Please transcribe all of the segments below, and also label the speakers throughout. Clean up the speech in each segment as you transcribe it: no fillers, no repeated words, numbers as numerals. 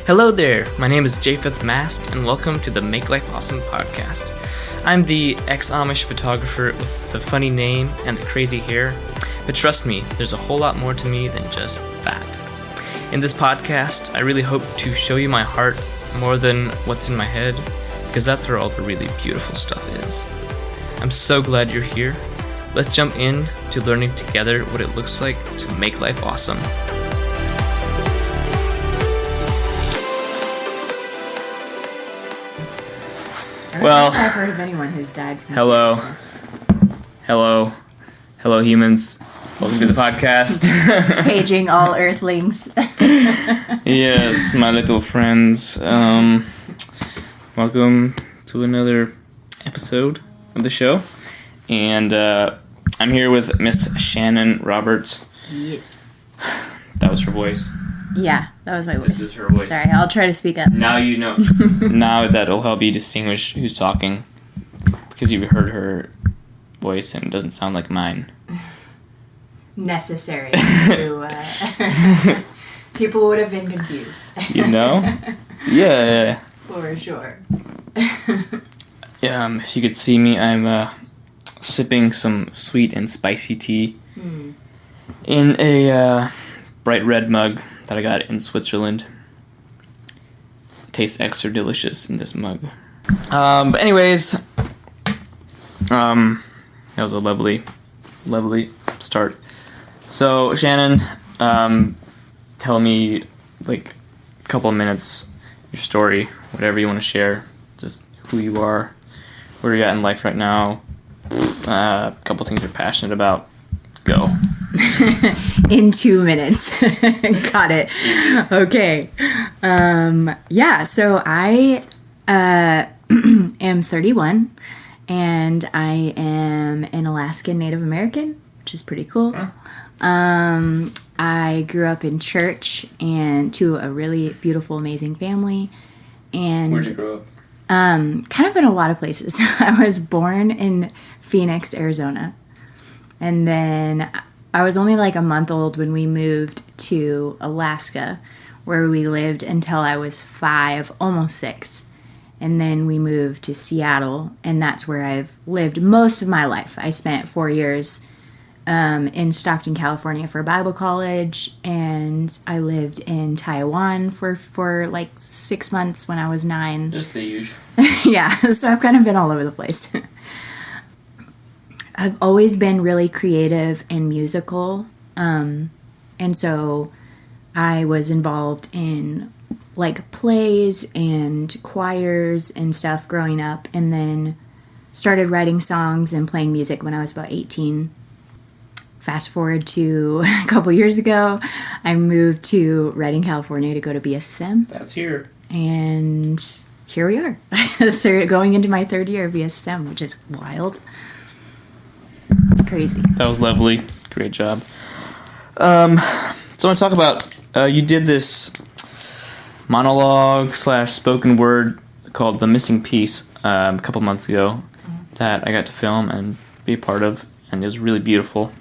Speaker 1: Hello there, my name is Japheth Mast, and welcome to the Make Life Awesome podcast. I'm the ex-Amish photographer with the funny name and the crazy hair, but trust me, there's a whole lot more to me than just that. In this podcast, I really hope to show you my heart more than what's in my head, because that's where all the really beautiful stuff is. I'm so glad you're here. Let's jump in to learning together what it looks like to make life awesome. Well,
Speaker 2: I've heard of anyone who's died from
Speaker 1: hello.
Speaker 2: sickness.
Speaker 1: Hello humans. Welcome to the podcast.
Speaker 2: Paging all earthlings.
Speaker 1: Yes, my little friends. Welcome to another episode of the show. And I'm here with Miss Shannon Roberts.
Speaker 2: Yes.
Speaker 1: That was her voice.
Speaker 2: Yeah, that was my voice.
Speaker 1: This is her voice.
Speaker 2: Sorry, I'll try to speak up.
Speaker 1: Now you know. Now that'll help you distinguish who's talking. Because you heard her voice and it doesn't sound like mine.
Speaker 2: Necessary to... people would have been confused.
Speaker 1: You know? Yeah.
Speaker 2: For sure.
Speaker 1: If you could see me, I'm sipping some sweet and spicy tea in a bright red mug that I got in Switzerland. It tastes extra delicious in this mug. But anyways, that was a lovely start. So Shannon, tell me like a couple of minutes, your story, whatever you want to share, just who you are, where you're at in life right now, a couple things you're passionate about. Go.
Speaker 2: In 2 minutes. Got it. Okay. So I am 31 and I am an Alaskan Native American, which is pretty cool.
Speaker 1: Huh?
Speaker 2: I grew up in church and to a really beautiful, amazing family. And
Speaker 1: Where'd you grow up?
Speaker 2: kind of in a lot of places. I was born in Phoenix, Arizona. And then I was only like a month old when we moved to Alaska, where we lived until I was 5, almost 6. And then we moved to Seattle, and that's where I've lived most of my life. I spent 4 years in Stockton, California for Bible college, and I lived in Taiwan for like 6 months when I was 9.
Speaker 1: Just the usual.
Speaker 2: Yeah, so I've kind of been all over the place. I've always been really creative and musical, and so I was involved in like plays and choirs and stuff growing up, and then started writing songs and playing music when I was about 18. Fast forward to a couple years ago, I moved to Redding, California to go to BSSM.
Speaker 1: That's here.
Speaker 2: And here we are, going into my 3rd year of BSSM, which is wild. Crazy.
Speaker 1: That was lovely. Great job. So I want to talk about, you did this monologue / spoken word called The Missing Piece a couple months ago that I got to film and be a part of, and it was really beautiful.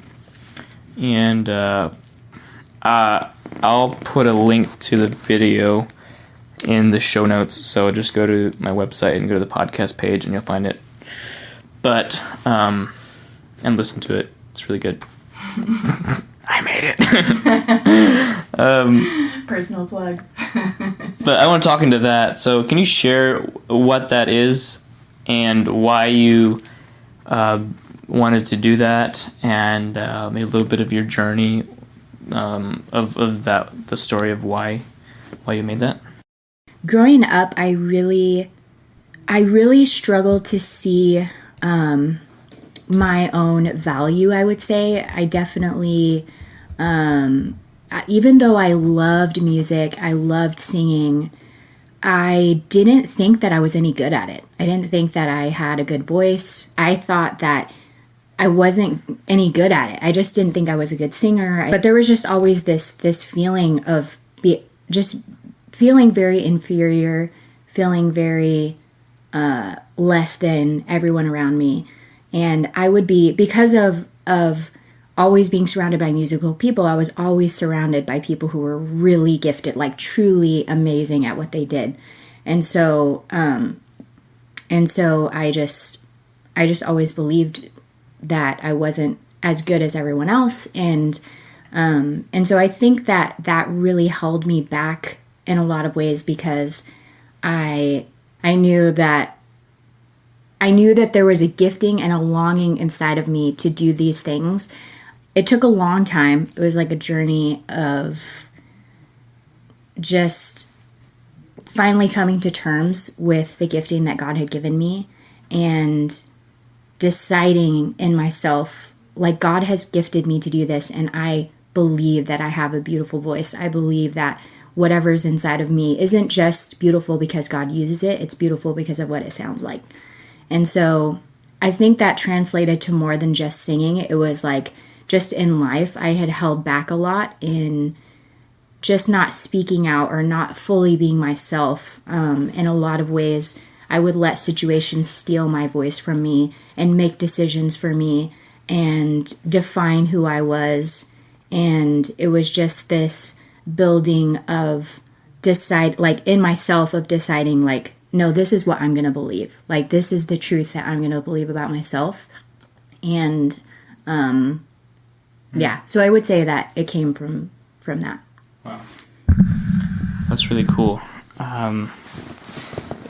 Speaker 1: And I'll put a link to the video in the show notes, so just go to my website and go to the podcast page and you'll find it. But and listen to it. It's really good. I made it.
Speaker 2: Personal plug.
Speaker 1: But I want to talk into that. So can you share what that is and why you wanted to do that, and maybe a little bit of your journey of that, the story of why you made that?
Speaker 2: Growing up, I really struggled to see my own value, I would say. I definitely, even though I loved music, I loved singing, I didn't think that I was any good at it. I didn't think that I had a good voice. I thought that I wasn't any good at it. I just didn't think I was a good singer. But there was just always this feeling of just feeling very inferior, feeling very less than everyone around me. And I would be, because of always being surrounded by musical people, I was always surrounded by people who were really gifted, like truly amazing at what they did. And so I just always believed that I wasn't as good as everyone else. And so I think that really held me back in a lot of ways, because I knew that there was a gifting and a longing inside of me to do these things. It took a long time. It was like a journey of just finally coming to terms with the gifting that God had given me and deciding in myself, like, God has gifted me to do this, and I believe that I have a beautiful voice. I believe that whatever's inside of me isn't just beautiful because God uses it, it's beautiful because of what it sounds like. And so I think that translated to more than just singing. It was like, just in life, I had held back a lot in just not speaking out or not fully being myself. In a lot of ways, I would let situations steal my voice from me and make decisions for me and define who I was. And it was just this building of in myself of deciding, like, no, this is what I'm going to believe. Like, this is the truth that I'm going to believe about myself. And, yeah, so I would say that it came from that.
Speaker 1: Wow. That's really cool.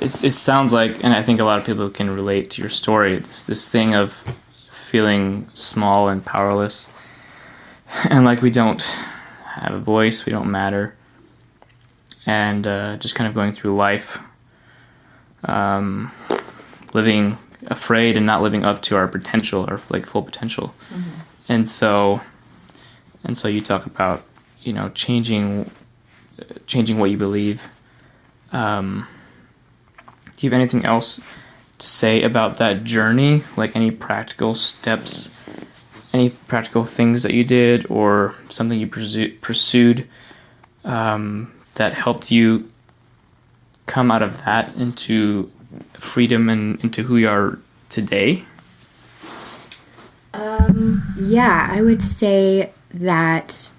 Speaker 1: It sounds like, and I think a lot of people can relate to your story, this thing of feeling small and powerless, and like we don't have a voice, we don't matter, and just kind of going through life, living afraid and not living up to our potential, our like full potential. Mm-hmm. And so you talk about, you know, changing what you believe. Do you have anything else to say about that journey? Like any practical steps, any practical things that you did, or something you pursued that helped you come out of that into freedom and into who you are today?
Speaker 2: Yeah, I would say that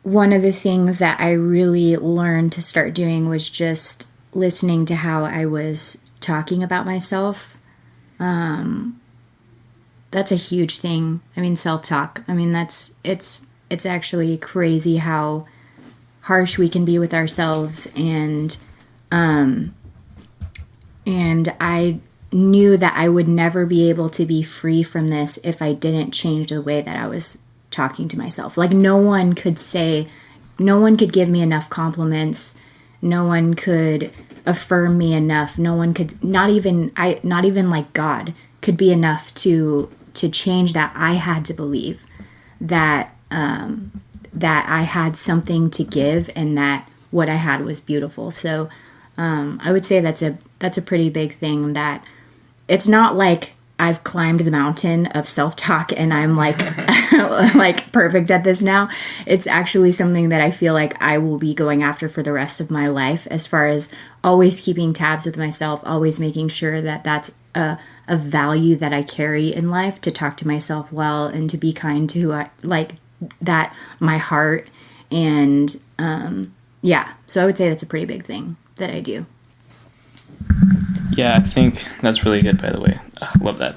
Speaker 2: one of the things that I really learned to start doing was just listening to how I was talking about myself. That's a huge thing. I mean, self-talk. I mean, it's actually crazy how harsh we can be with ourselves, and I knew that I would never be able to be free from this if I didn't change the way that I was talking to myself. Like, no one could give me enough compliments. No one could affirm me enough. No one could, not even like God could be enough to change that. I had to believe that I had something to give, and that what I had was beautiful. So I would say that's a pretty big thing. That it's not like I've climbed the mountain of self-talk and I'm like like perfect at this now. It's actually something that I feel like I will be going after for the rest of my life, as far as always keeping tabs with myself, always making sure that that's a value that I carry in life, to talk to myself well and to be kind to who I like, that my heart. And yeah, so I would say that's a pretty big thing that I do.
Speaker 1: Yeah, I think that's really good, by the way. I love that.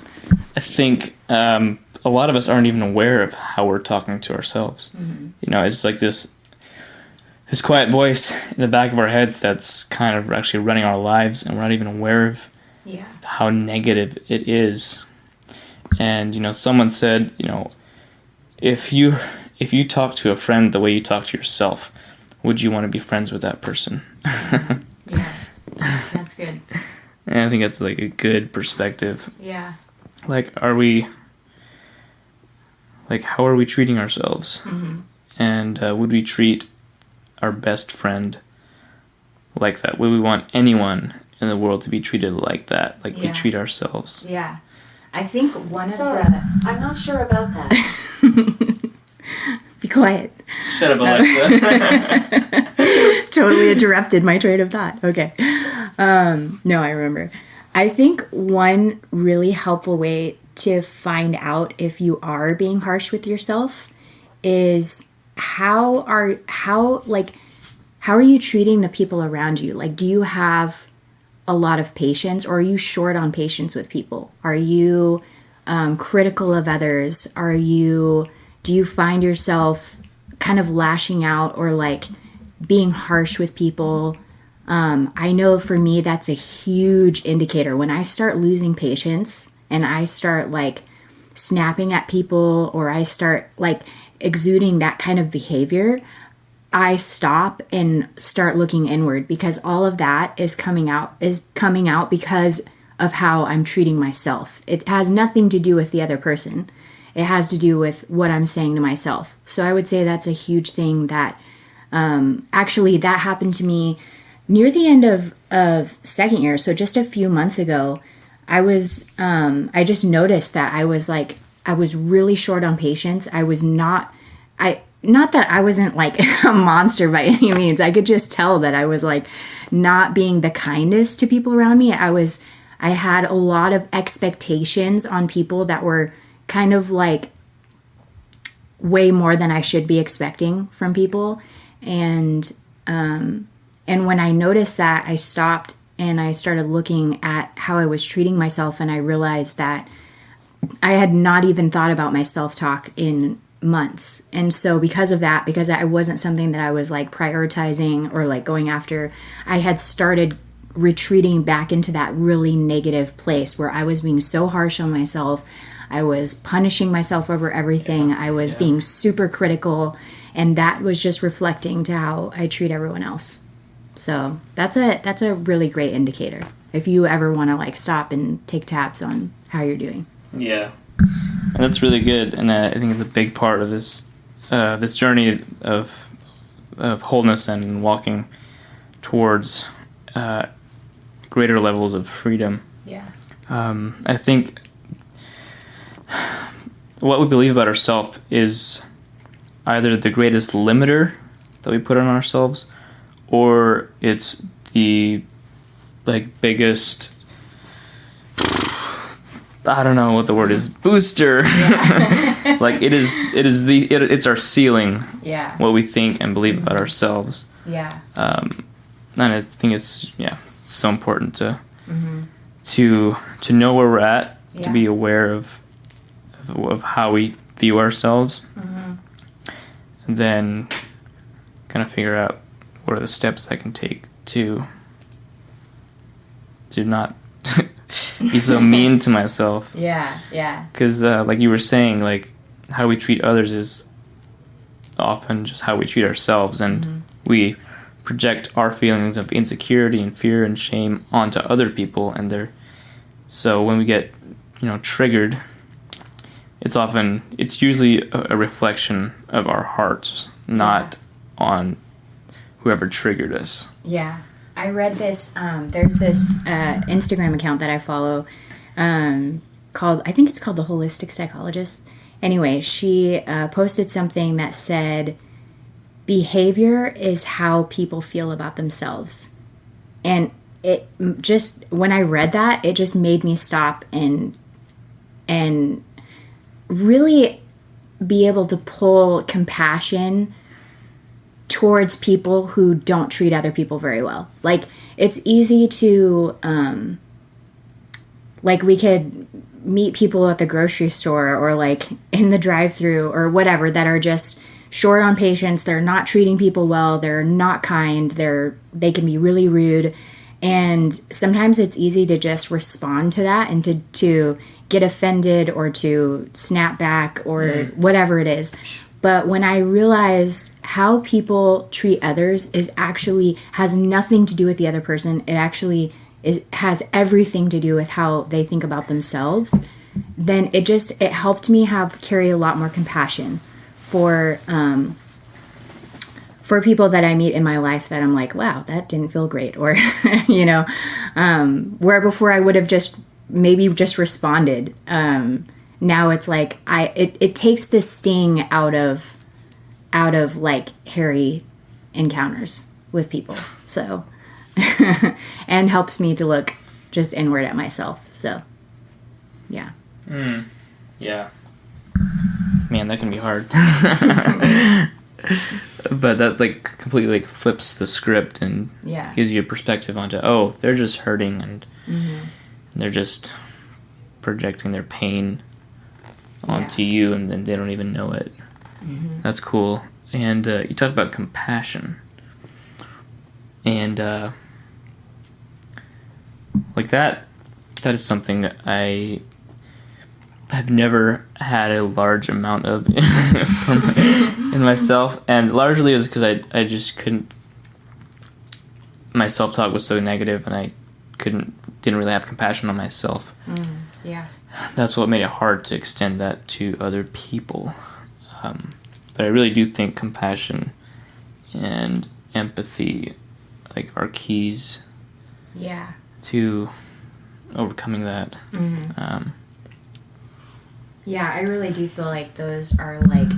Speaker 1: I think a lot of us aren't even aware of how we're talking to ourselves. Mm-hmm. You know, it's like this quiet voice in the back of our heads that's kind of actually running our lives, and we're not even aware of how negative it is. And, you know, someone said, you know, if you talk to a friend the way you talk to yourself, would you want to be friends with that person?
Speaker 2: Yeah, that's good.
Speaker 1: And I think that's like a good perspective.
Speaker 2: Yeah.
Speaker 1: Like, how are we treating ourselves? Mm-hmm. And would we treat our best friend like that? Would we want anyone in the world to be treated like that? Like we treat ourselves?
Speaker 2: Yeah. I think
Speaker 3: I'm not sure about that.
Speaker 2: Be quiet.
Speaker 1: Shut up, Alexa.
Speaker 2: Totally interrupted my train of thought. Okay. No, I remember. I think one really helpful way to find out if you are being harsh with yourself is how are you treating the people around you? Like, do you have a lot of patience, or are you short on patience with people? Are you critical of others? Do you find yourself kind of lashing out or like being harsh with people? I know for me, that's a huge indicator. When I start losing patience and I start like snapping at people, or I start like exuding that kind of behavior, I stop and start looking inward, because all of that is coming out because of how I'm treating myself. It has nothing to do with the other person. It has to do with what I'm saying to myself. So I would say that's a huge thing that actually that happened to me near the end of second year. So just a few months ago, I just noticed that I was really short on patience. Not that I wasn't like a monster by any means. I could just tell that I was like not being the kindest to people around me. I had a lot of expectations on people that were kind of like way more than I should be expecting from people. And when I noticed that, I stopped and I started looking at how I was treating myself, and I realized that I had not even thought about my self-talk in months. And so because of that, because I wasn't something that I was like prioritizing or like going after, I had started retreating back into that really negative place where I was being so harsh on myself. I was punishing myself over everything. I was being super critical, and that was just reflecting to how I treat everyone else. So that's a really great indicator if you ever want to like stop and take tabs on how you're doing.
Speaker 1: Yeah. And that's really good, and I think it's a big part of this journey of wholeness and walking towards greater levels of freedom.
Speaker 2: Yeah.
Speaker 1: I think what we believe about ourselves is either the greatest limiter that we put on ourselves, or it's the like biggest, I don't know what the word is, booster. Yeah. Like it's our ceiling.
Speaker 2: Yeah.
Speaker 1: What we think and believe about ourselves.
Speaker 2: Yeah.
Speaker 1: And I think it's so important to know where we're at, to be aware of how we view ourselves, and then kind of figure out what are the steps I can take to not be so mean to myself.
Speaker 2: Yeah.
Speaker 1: Because like you were saying, like how we treat others is often just how we treat ourselves, and we project our feelings of insecurity and fear and shame onto other people, and so when we get triggered, it's usually a reflection of our hearts, not on whoever triggered us.
Speaker 2: Yeah. I read this, there's this Instagram account that I follow I think it's called The Holistic Psychologist. Anyway, she posted something that said, behavior is how people feel about themselves. And it just, when I read that, it just made me stop and really be able to pull compassion towards people who don't treat other people very well. Like, it's easy to, like, we could meet people at the grocery store or like in the drive-thru or whatever that are just short on patience. They're not treating people well. They're not kind. They can be really rude. And sometimes it's easy to just respond to that and to get offended or to snap back or whatever it is. But when I realized how people treat others has nothing to do with the other person, it actually has everything to do with how they think about themselves, then it helped me carry a lot more compassion for people that I meet in my life that I'm like, wow, that didn't feel great, or where before I would have just responded. Now it's like it takes the sting out of like hairy encounters with people. So and helps me to look just inward at myself. So yeah.
Speaker 1: Yeah. Man, that can be hard. But that like completely like flips the script and gives you a perspective onto, oh, they're just hurting and they're just projecting their pain onto you, and then they don't even know it. That's cool. And you talked about compassion, and like that is something that I have never had a large amount of in myself, and largely is because I just couldn't. My self-talk was so negative, and I didn't really have compassion on myself.
Speaker 2: Yeah.
Speaker 1: That's what made it hard to extend that to other people. But I really do think compassion and empathy like are keys to overcoming that.
Speaker 2: Yeah, I really do feel like those are like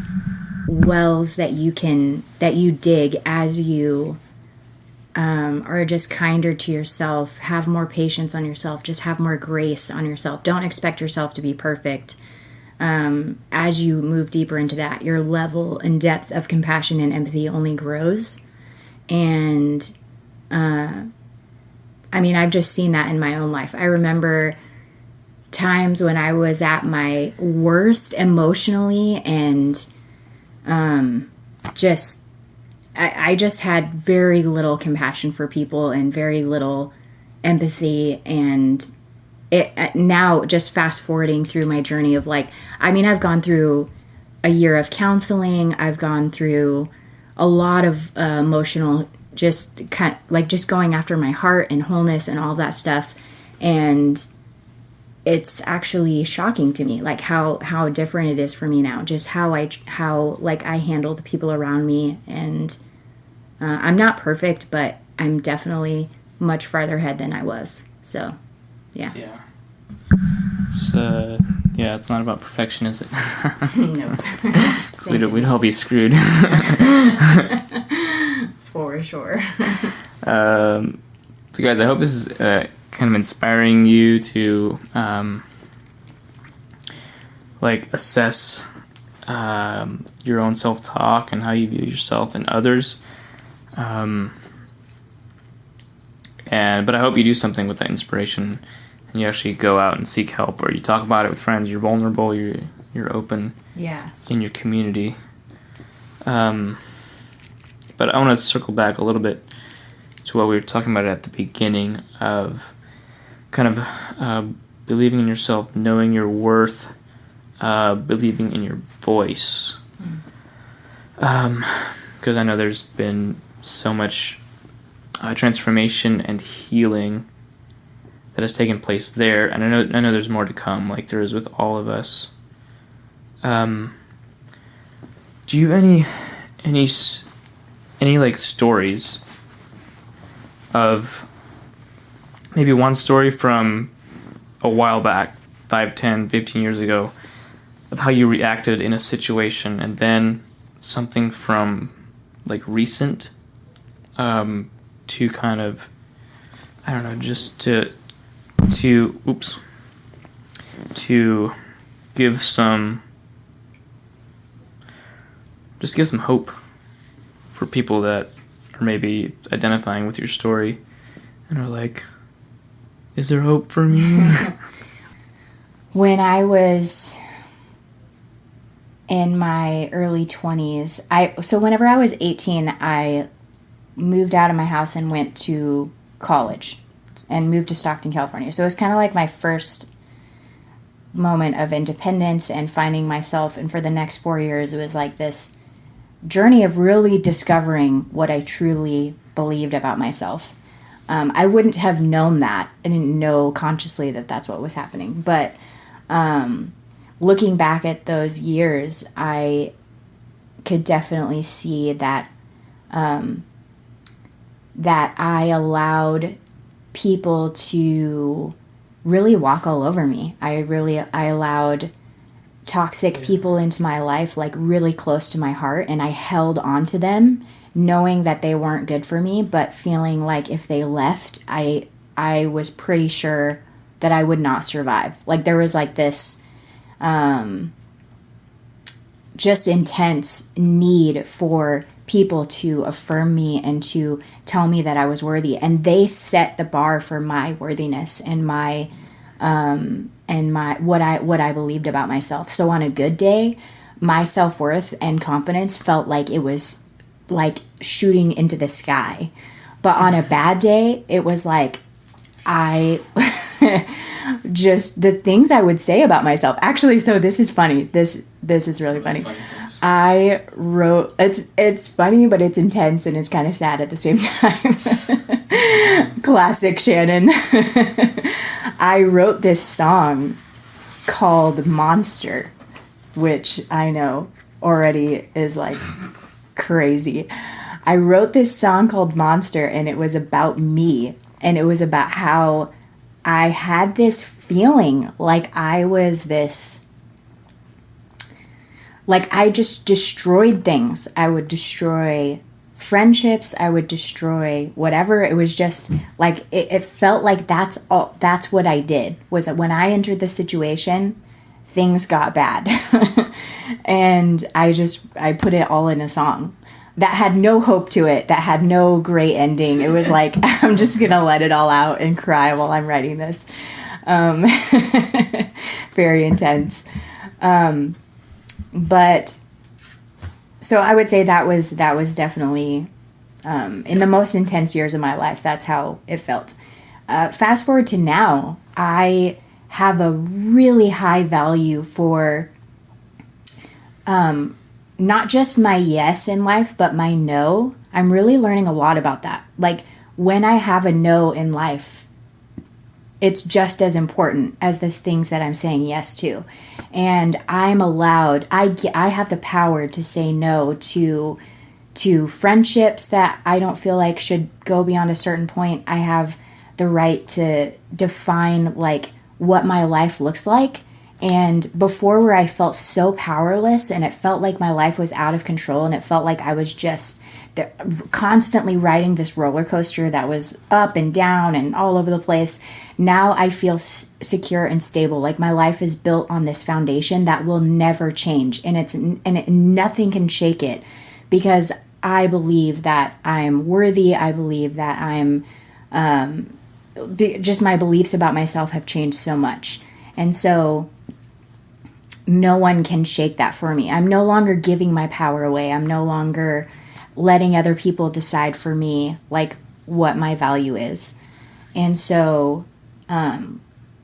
Speaker 2: wells that you dig as you are just kinder to yourself, have more patience on yourself, just have more grace on yourself. Don't expect yourself to be perfect. As you move deeper into that, your level and depth of compassion and empathy only grows. And I mean, I've just seen that in my own life. I remember times when I was at my worst emotionally, and I just had very little compassion for people and very little empathy. And it now, just fast forwarding through my journey of like, I mean, I've gone through a year of counseling. I've gone through a lot of emotional, just going after my heart and wholeness and all that stuff. And it's actually shocking to me, like how different it is for me now, just how I handle the people around me. And I'm not perfect, but I'm definitely much farther ahead than I was. So, yeah.
Speaker 1: Yeah. It's not about perfection, is it?
Speaker 2: No.
Speaker 1: We'd all be screwed.
Speaker 2: For sure.
Speaker 1: So guys, I hope this is kind of inspiring you to assess your own self-talk and how you view yourself and others. But I hope you do something with that inspiration, and you actually go out and seek help, or you talk about it with friends. You're vulnerable. You're open.
Speaker 2: Yeah.
Speaker 1: In your community. But I want to circle back a little bit to what we were talking about at the beginning of kind of believing in yourself, knowing your worth, believing in your voice. Because I know there's been so much transformation and healing that has taken place there, and I know there's more to come, like there is with all of us. Do you have any like stories of maybe one story from a while back, 5, 10, 15 years ago, of how you reacted in a situation, and then something from like recent to kind of, I don't know, just to give some hope for people that are maybe identifying with your story and are like, is there hope for me?
Speaker 2: When I was in my early 20s, so whenever I was 18, I moved out of my house and went to college and moved to Stockton, California. So it was kind of like my first moment of independence and finding myself. And for the next 4 years, it was like this journey of really discovering what I truly believed about myself. I wouldn't have known that. I didn't know consciously that that's what was happening. But looking back at those years, I could definitely see that that I allowed people to really walk all over me. I allowed toxic people into my life, like really close to my heart, and I held on to them knowing that they weren't good for me, but feeling like if they left, I was pretty sure that I would not survive. Like there was like this just intense need for people to affirm me and to tell me that I was worthy. And they set the bar for my worthiness and my what I believed about myself. So on a good day, my self-worth and confidence felt like it was like shooting into the sky. But on a bad day, it was like I just the things I would say about myself. Actually, so this is funny. This is really funny. I wrote it's funny, but it's intense and it's kind of sad at the same time. Classic Shannon. I wrote this song called Monster, which I know already is like crazy. I wrote this song called Monster, and it was about me, and it was about how I had this feeling like I was this, like I just destroyed things. I would destroy friendships. I would destroy whatever. It was just like, it felt like that's what I did, was that when I entered the situation, things got bad. And I put it all in a song that had no hope to it, that had no great ending. It was like, I'm just going to let it all out and cry while I'm writing this. Very intense. But so I would say that was definitely, in the most intense years of my life, that's how it felt. Fast forward to now, I have a really high value for, not just my yes in life, but my no. I'm really learning a lot about that. Like when I have a no in life, it's just as important as the things that I'm saying yes to. And I'm allowed, I have the power to say no to friendships that I don't feel like should go beyond a certain point. I have the right to define like what my life looks like. And before, where I felt so powerless and it felt like my life was out of control and it felt like I was just constantly riding this roller coaster that was up and down and all over the place. Now I feel secure and stable. Like my life is built on this foundation that will never change, and nothing can shake it, because I believe that I'm worthy. I believe that I'm just my beliefs about myself have changed so much, and so no one can shake that for me. I'm no longer giving my power away. I'm no longer letting other people decide for me like what my value is. And so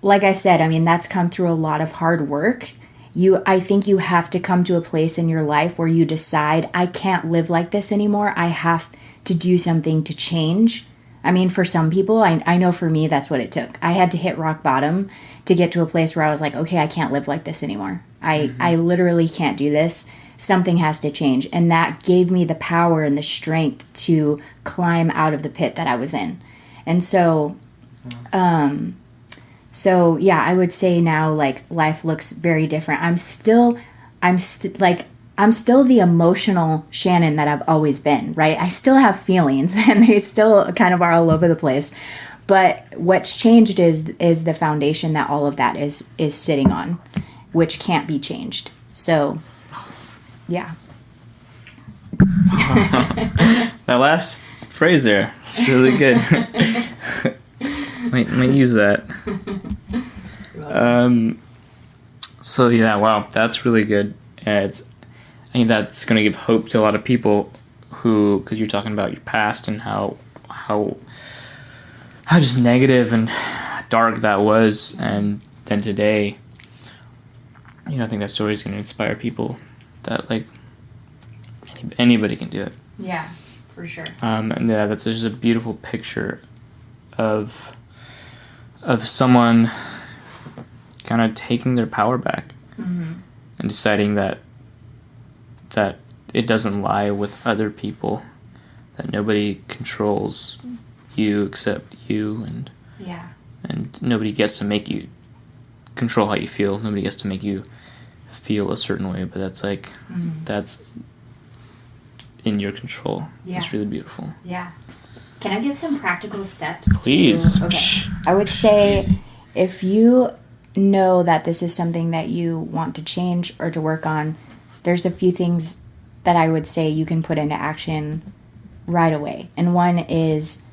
Speaker 2: like I said, I mean, that's come through a lot of hard work. I think you have to come to a place in your life where you decide, I can't live like this anymore. I have to do something to change. I mean, for some people, I know for me, that's what it took. I had to hit rock bottom to get to a place where I was like, okay, I can't live like this anymore. I literally can't do this. Something has to change. And that gave me the power and the strength to climb out of the pit that I was in. And so, yeah, I would say now, like, life looks very different. I'm still the emotional Shannon that I've always been, right? I still have feelings and they still kind of are all over the place. But what's changed is the foundation that all of that is sitting on, which can't be changed. So, yeah.
Speaker 1: That last phrase there, it's really good. might use that. So yeah, wow, that's really good. I think that's going to give hope to a lot of people who, because you're talking about your past and how just negative and dark that was, and then today, I think that story is going to inspire people that like anybody can do it.
Speaker 2: Yeah, for sure.
Speaker 1: And yeah, that's just a beautiful picture of someone kind of taking their power back, and deciding that it doesn't lie with other people, that nobody controls you except you, and nobody gets to make you control how you feel. Nobody gets to make you feel a certain way, but that's like that's in your control. Yeah. It's really beautiful.
Speaker 2: Yeah. Can I give some practical steps?
Speaker 1: Please.
Speaker 2: Okay. I would say if you know that this is something that you want to change or to work on, there's a few things that I would say you can put into action right away. And one is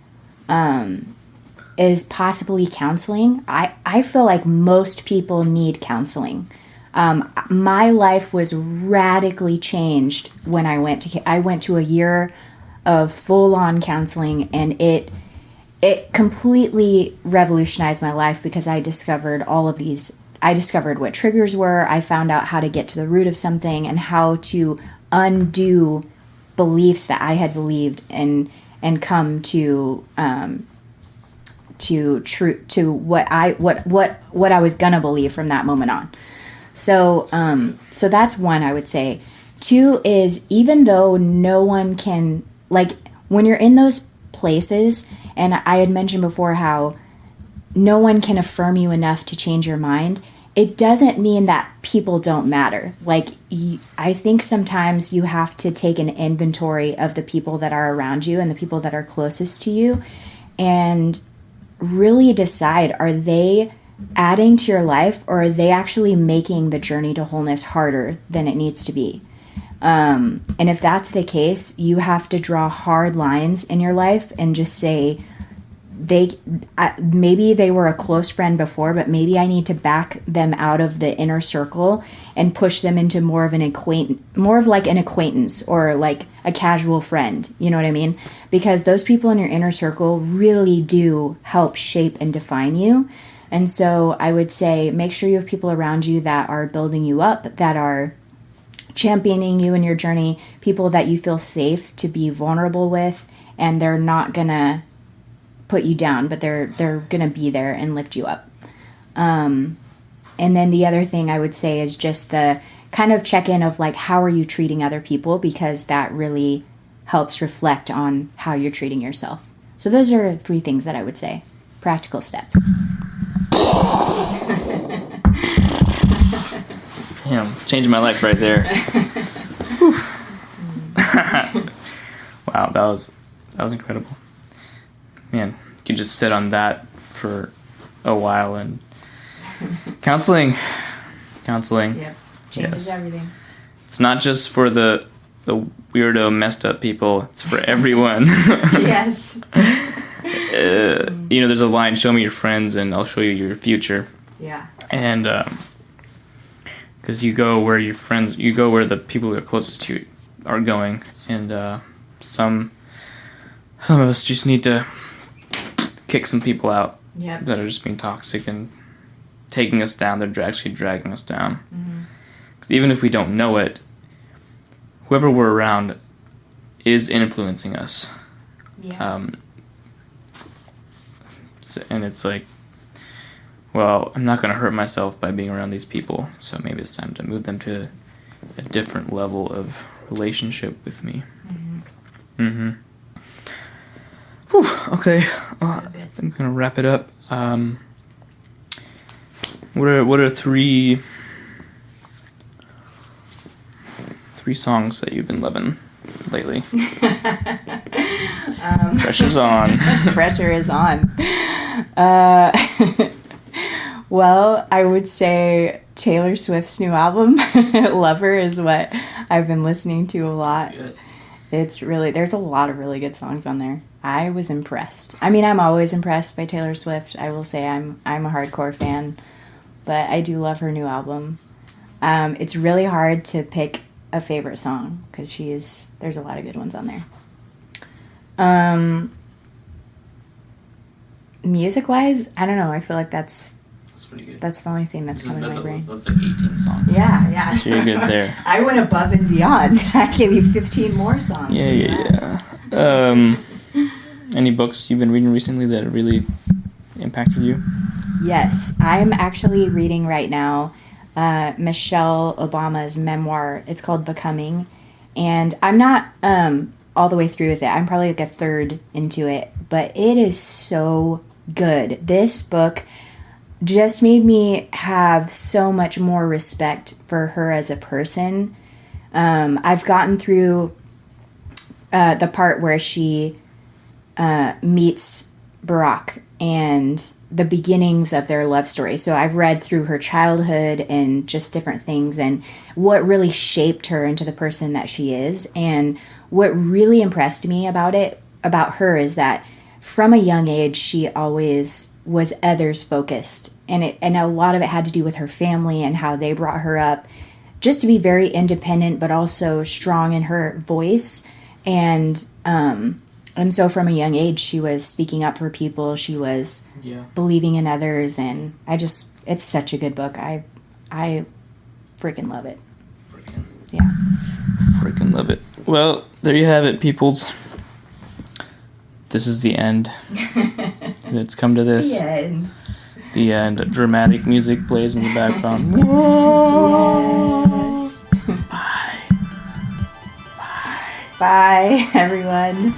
Speaker 2: possibly counseling. I feel like most people need counseling. My life was radically changed when I went to a year of full-on counseling, and it completely revolutionized my life because I discovered I discovered what triggers were. I found out how to get to the root of something and how to undo beliefs that I had believed and come to what I was gonna believe from that moment on. So that's one I would say. Two is, even though no one can, like, when you're in those places, and I had mentioned before how no one can affirm you enough to change your mind, it doesn't mean that people don't matter. Like, I think sometimes you have to take an inventory of the people that are around you and the people that are closest to you and really decide, are they adding to your life, or are they actually making the journey to wholeness harder than it needs to be? And if that's the case, you have to draw hard lines in your life and just say, maybe they were a close friend before, but maybe I need to back them out of the inner circle and push them into more of an acquaintance or like a casual friend. You know what I mean? Because those people in your inner circle really do help shape and define you. And so I would say, make sure you have people around you that are building you up, that are championing you in your journey, people that you feel safe to be vulnerable with, and they're not gonna put you down, but they're gonna be there and lift you up. And then the other thing I would say is just the kind of check-in of, like, how are you treating other people, because that really helps reflect on how you're treating yourself. So those are 3 things that I would say, practical steps.
Speaker 1: Damn, changed my life right there. Wow, that was incredible. Man, you could just sit on that for a while. And counseling.
Speaker 2: Yep, changes everything.
Speaker 1: It's not just for the weirdo, messed up people. It's for everyone.
Speaker 2: Yes.
Speaker 1: There's a line, show me your friends and I'll show you your future.
Speaker 2: Yeah.
Speaker 1: And because you go where the people who are closest to you are going. And some of us just need to kick some people out.
Speaker 2: Yep.
Speaker 1: That are just being toxic and taking us down. They're actually dragging us down.
Speaker 2: Mm-hmm.
Speaker 1: 'Cause even if we don't know it, whoever we're around is influencing us.
Speaker 2: Yeah.
Speaker 1: And it's like, well, I'm not going to hurt myself by being around these people, so maybe it's time to move them to a different level of relationship with me. Mm-hmm. Whew, okay. Well, I'm going to wrap it up. What are three songs that you've been loving lately? Pressure's on.
Speaker 2: Pressure is on. Well, I would say Taylor Swift's new album, Lover, is what I've been listening to a lot. It's really, there's a lot of really good songs on there. I was impressed. I mean, I'm always impressed by Taylor Swift. I will say I'm a hardcore fan, but I do love her new album. It's really hard to pick a favorite song because there's a lot of good ones on there. Music-wise, I don't know. I feel like that's
Speaker 1: pretty good.
Speaker 2: That's the only thing that's coming to my brain.
Speaker 1: That's like 18 songs.
Speaker 2: Yeah.
Speaker 1: So you're good there.
Speaker 2: I went above and beyond. I gave you 15 more songs.
Speaker 1: Yeah. Any books you've been reading recently that really impacted you?
Speaker 2: Yes. I'm actually reading right now Michelle Obama's memoir. It's called Becoming. And I'm not all the way through with it. I'm probably like a third into it. But it is so good. This book just made me have so much more respect for her as a person. I've gotten through the part where she meets Barack and the beginnings of their love story. So I've read through her childhood and just different things and what really shaped her into the person that she is. And what really impressed me about her is that from a young age, she always was others focused. And a lot of it had to do with her family and how they brought her up just to be very independent, but also strong in her voice. And so from a young age, she was speaking up for people. She was believing in others. And it's such a good book. I freaking love it. Yeah.
Speaker 1: Freaking love it. Well, there you have it, peoples. This is the end. It's come to this.
Speaker 2: The end.
Speaker 1: The end. Dramatic music plays in the background.
Speaker 2: Yes.
Speaker 1: Bye.
Speaker 2: Bye, everyone.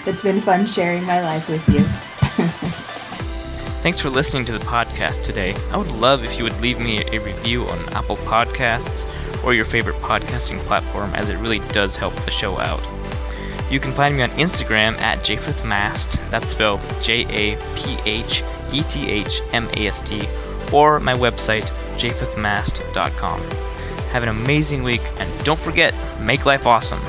Speaker 2: It's been fun sharing my life with you.
Speaker 1: Thanks for listening to the podcast today. I would love if you would leave me a review on Apple Podcasts or your favorite podcasting platform, as it really does help the show out. You can find me on Instagram at Japheth Mast, that's spelled Japhethmast, or my website, japhethmast.com. Have an amazing week, and don't forget, make life awesome.